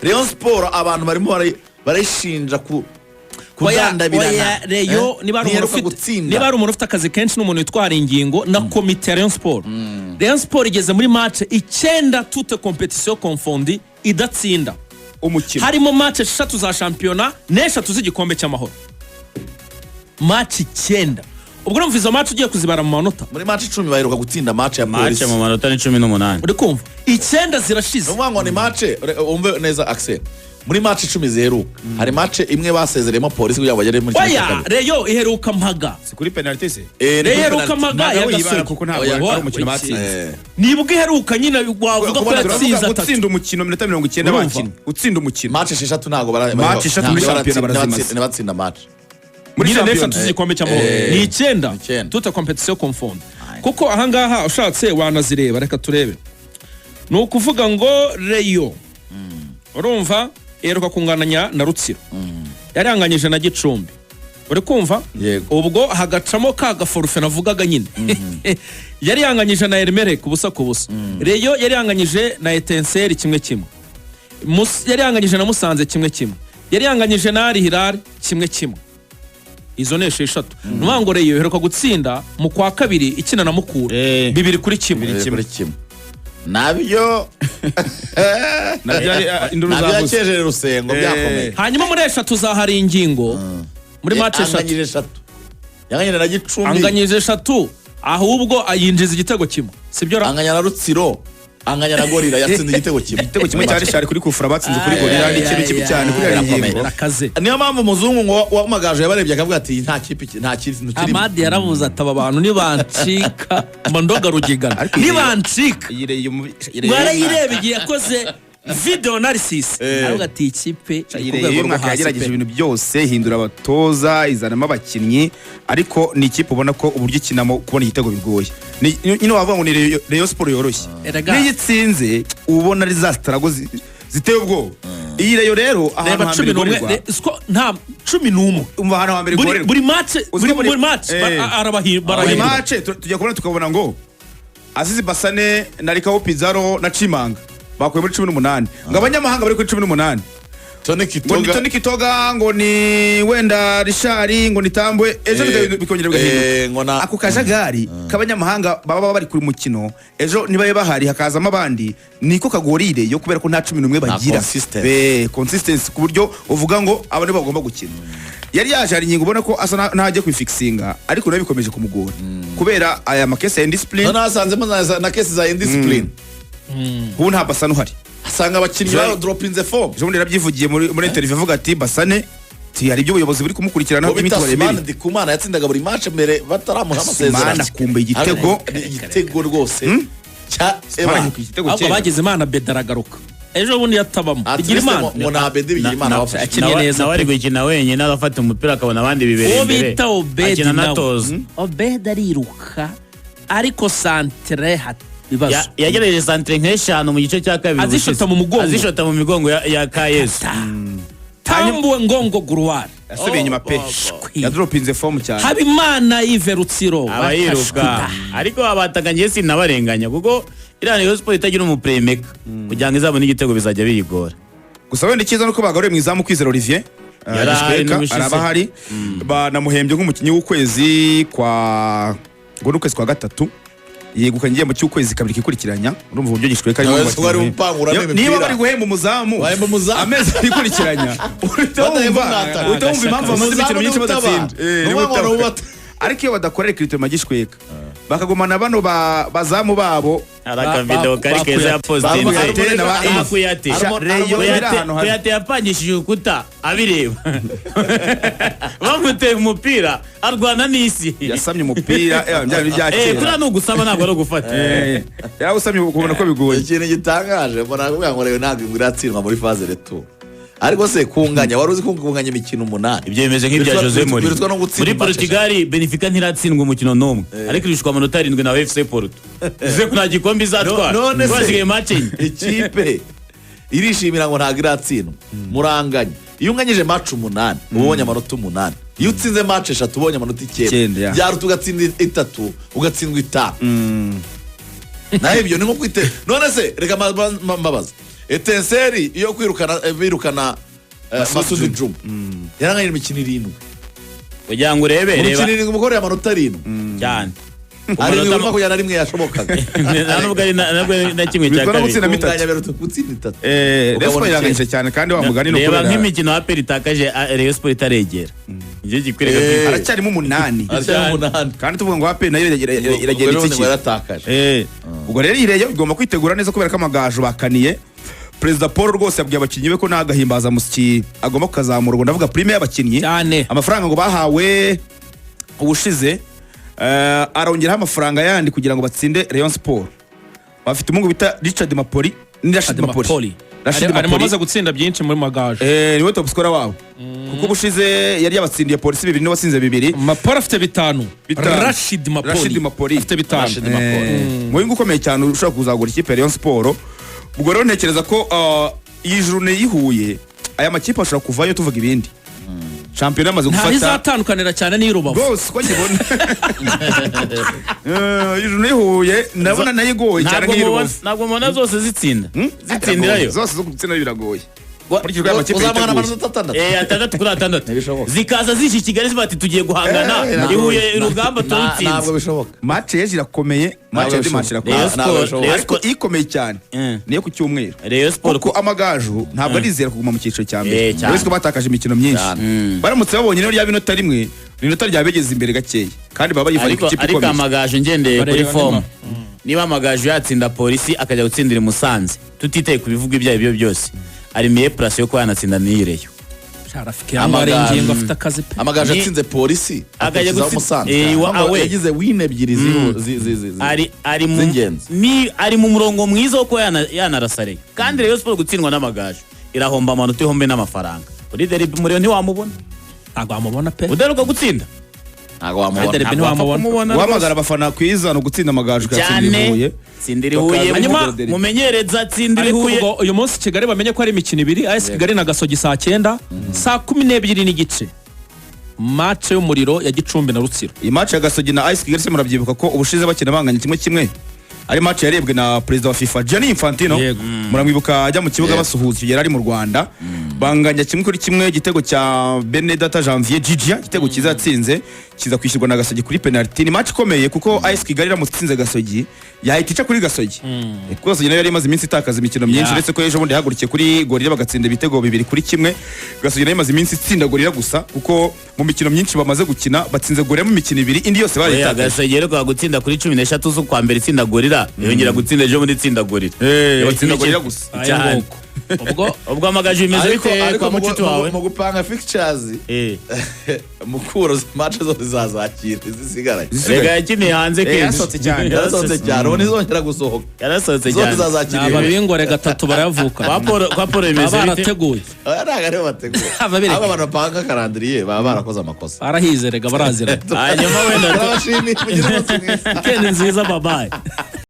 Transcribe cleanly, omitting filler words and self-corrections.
Rayon Sport abantu barimo barashinja kudandabirana Reyo niba ari umuntu ufite akazi kenshi n'umuntu witwara ingingo na komite ya Rayon Sport. Rayon Sport igeze muri match 9 toute compétition confondue idatsinda umukino. Harimo match 3 za championnat n'eshatu z'igikombe cy'amahoro. Match 9. Ubwo numva izo match ugiye kuzibara mu manota. Muri match 10 baheruka gutsinda match ya Polisi. Match mu manota ni 18. Uri kumva? 9 zirashize. Ngo ni match umve neza Axel. Muri match 10 ziheruka hari match imwe basezeremo Polisi kugira ngo bagere muri Oya, Reyo iheruka mpaga. Si kuri penalty se? Iheruka mpaga ya Gasogi kuko ntabwo ari umukino batsinze. Nibwo iheruka nyine wavuga ko yatsinze utsinda umukino minota 90 bakina. Utsinda umukino. Match 6 ntago bara match 6 muri championnat barazimaze. Batsinda match. Muri nation tuzikombe cy'amahoro. Ni 9 toute compétition confondue. Kuko ahangaha ushatse wanazireba reka turebe. No kuvuga ngo Reyo. Urumva eruka kungananya na Rutsiro. Yaranganyije na Gicumbi. Uri kumva? Ubwo hagacamo ka gaforufe navugaga nyine. Yari yanganyije na Elmerek kubusa kubusa. Reyo yari yanganyije na Etincelle kimwe kimwe. Yari yanganyije na Musanze kimwe kimwe. Yari yanganyije na Al Hilal kimwe kimwe. Izo neshe 3. Nubango Reyo heruka gutsinda mu kwa kabiri ikina na Mukura 2-1. Nabyo induru Rusengo byakomeye. Hanyuma muri 3 zahari ingingo muri match 3 yanganyije na Gicumbi anganyije 3 ahubwo ayinjiza igitego kimwe sibyo anganya na Rutsiro anganya na Gorira yatsinze igitego kimwe cyari shari kuri kufura batsinze kuri Gorira ni ikintu kibi cyane kuri ingingo nakaze. Niyo mpamvu muzungu ngo wamagaje yabarebye akavuga ati nta kintu kiri. Amadi yaravuze ataba abantu nibancika Mondoga Rugigana nibancika barayireba igiye yakoze video analysis aravuga ati ikipe yagerageje ibintu byose hindura abatoza izanamo abakinnyi ariko ni ikipe ubona ko uburyo ikinamo kubona igitego bigoye. Nyine wavuga ngo ni Rayon Sport yoroshye n'iyitsinze ubona ari za strago ziteye ubwo. Iyi Rayon rero ahantu hambere nta 11 umva hano hambere gorerwa buri match buri match tujya kubona tukabona ngo Azizi Basane na Rikawo Pizarro na Chimanga bakuye muri 18 ngo abanyamahanga bari kuri 18. Toni Kitoga ngo ni wenda Rishari ngo ni Tambwe ejo bikongera bigahinduka ako kajagari kabanyamahanga baba bari kuri mukino ejo nibaye bahari hakazamo abandi niko kagorire yo kubera ko nta 11 bagira consistency ku buryo uvuga ngo abane bagomba gukina. Yari yaje ari ingingo ubona ko asa ntajye kwifixinga ariko nayo bikomeje kumugora kubera aya makese ya indiscipline nasanzemo na case za indiscipline. Ubu nta Basane uhari asanga abakinnyi ba drop in the form. Je bundi yarabyivugiye muri interview avuga ati Basane hari ibyo ubuyobozi buri kumukurikirana imitware mibi. Mandi Kumana yatsindaga buri match mbere bataramuha amasezerano. Kumbe igitego rwose abo bagize Imana Bedaragaruka ejo bundi yatabamo bigira Imana mona Bedi bigira Imana akiniye neza nawe ari gukina wenyine n'abafata umupira akabona abandi bibereye imbere bita Obedi natoza Obedi ariruka ariko centre bibazo yagerageje centre nk'eshanu mu gice cya kabiri azishota mu migongo ya KS Tambuwe ngongo Gruwari asubiye inyuma pe ya drop in the form cyane Habimana Iverutsiro abayiruka ariko abataganye sinabarenganya kuko Irani Rayon Sport itagira umuplaymaker kugira ngo izabone igitego bizajya biyigora. Gusa wenda kiza nuko bagarure mu izamu Kwizera Olivier araba hari banamuhembye nk'umukinnyi w'ukwezi kwa gatatu yegukanye igihembo cy'ukwezi kabiri kikurikiranya urumva uburyo gishweka niba bari guhemba umuzamu amezi ikurikiranya utumva impamvu bamaze imikino myinshi badatsinda ariko iyo badakorera ikritema gishweka bakagumana bano bazamu babo araka video kari keza ya postinze kuyate yapangishije ukuta abireba bamuteye umupira arwana n'isi yasamye umupira byari byakera kuri no gusaba ntabwo ari gufata yarawusamye ukubona ko bigoye. Ikintu gitangaje mbona ngo rero ntabwo ngiratsindwa muri phase reto ariko se kunganya waruzi kunganya imikino 8 ibyo bimeze nk'ibya Jose muri Portugal Benfica ntiratsindwa umukino nomwe ariko irishwa amanota 7 na FC Porto ze kuna gikombe izatwara bazigaye match ikipe irishimira ngo ntabwo iratsindwa muranganya iyo unganyije match 8 ubonye amanota 8 iyo utsinze match 3 ubonye amanota 9 byaruta ugatsinda 3 ugatsindwa 5 naho ibyo ni nko kwite none se reka mabaza Etenseri iyo birukana Masudi Juma yaranganye imikino 7 kugira ngo urebe reba imikino 7 umukorera amanota 7 cyane ari urimo kujya na rimwe yashobokaga ntabwo ari na kimwe cya kabiri gutsinda 3 Rayon Sport iranganyije cyane kandi wa mugani no reba nk'imikino ya APR itakaje Rayon Sport itaregera njye gikwiriye aracyarimo 8 kandi tuvuga ngo APR nayo iragera iki ubwo rero ireyo igomba kwitegura neza kubera ko amagaju bakaniye Perezida Paul rwose yabwiye abakinnyi be ko nta gahimbaza musiki agomba kukazamura. Ndavuga prime y'abakinnyi amafaranga ngo bahawe ubushize arongeraho amafaranga yandi kugira ngo batsinde Rayon Sport. Bafite umungu bita Richard Mapoli Rashid Mapoli amaze gutsinda byinshi muri magaje niwe top scorer wabo kuko ubushize yari yabatsindiye polisi 2 n'abatsinze 2 Mapoli afite 5 Rashid Mapoli afite 5 mu yingu ukomeye cyane ushobora kuzagura ikipe Rayon Sport. Ubwo rero ntekereza ko iyi journée yihuye aya makipe ashobora kuvayo tuvuga ibindi champion amaze gufata ntizatandukanira cyane n'Irubavu bose ko nkibona iyi journée yihuye ndabona nayo igoye cyane n'Irubavu ntabwo mbona zose zitsindirayo zose zo gutsinda biragoye uzamana amanota 6 zikaza zishi Kigali zibati tugiye guhangana ihuye urugamba turutsinze ntabwo bishoboka match yeje irakomeye match ya dimanche irakomeye ariko ikomeye cyane niyo ku cyumweru Rayon Sport ko amagaju ntabwo arizera kuguma mu cyiciro cya mbere wese ko batakaje imikino myinshi baramutse babonye rero ya binota rimwe inota ryabegeze imbere gakeya kandi baba yivuye ikipe ikomeye ariko amagaju ngendeye kuri form niba amagaju yatsinda polisi akajya gutsindira Musanze tutiteye ku bivuga ibyayo byo byose ari miye place yo kwanatsinda niyireyo Sharafike amarengiye ngo afite akazi pe amagaje atsinze polisi akajya Musanze yagize win 2 ari mu murongo mwiza wo ko yanarasare kandi Rayon Sport gutsindwa n'amagaje irahomba amanota ihombe n'amafaranga kuri derby muri ntiwamubona ntabwo wamubona pe udaruka gutsinda ntabwo wamubona wamagara abafana kwiza no gutsinda amagaju cyane Sindirihuye mumenyereza Sindirihuye uyu munsi Kigali bamenye ko ari imikino 2 AS Kigali na Gasogi saa 9 saa 12 n'igice match y'Umuriro ya Gicumbi na Rutsiro. Iyi match ya Gasogi na AS Kigali se murabyibuka ko ubushize bakina banganya kimwe ari match yarebwe na president wa FIFA Gianni Infantino muramwibuka ajya mu kibuga basuhuza kigera ari mu Rwanda banganya kimwe igitego cya Benedata Janvier Gigia igitego kizatsinze kiza kwishyurwa na Gasogi kuri penalty. Ni match ikomeye kuko AS Kigali iramutsinze Gasogi yahita kuri Gasogi kuko Gasogi nayo yari imaze iminsi itakaza imikino myinshi uretse ko ejo bundi yahagurukiye kuri Gorira bagatsinda ibitego 2-1. Gasogi nayo imaze iminsi itsinda Gorira gusa kuko mu mikino myinshi bamaze gukina batsinze Gorira mu mikino 2 indi yose bari itakaza. Gasogi rero gutsinda kuri 13 zo kwa mbere itsinda Gorira yongera gutsinda ejo bundi itsinda Gorira batsinda Gorira gusa ubwo amagaju imeze bite kwa mucuti wawe mu gupanga fixtures mukuro match zose zazakira zisigaranye rega yakiniye hanze kenshi yarasotse cyane ubu nizongera gusohoka yarasotse cyane zose zazakira ababingore 3 barayavuka kwa Paul imeze bite barateguye araga rero bateguye aba bantu bapanga calendrier baba barakoze amakosa arahize rega barazira hanyuma wenda turabashimiye kugira ngo Weekend nziza babaye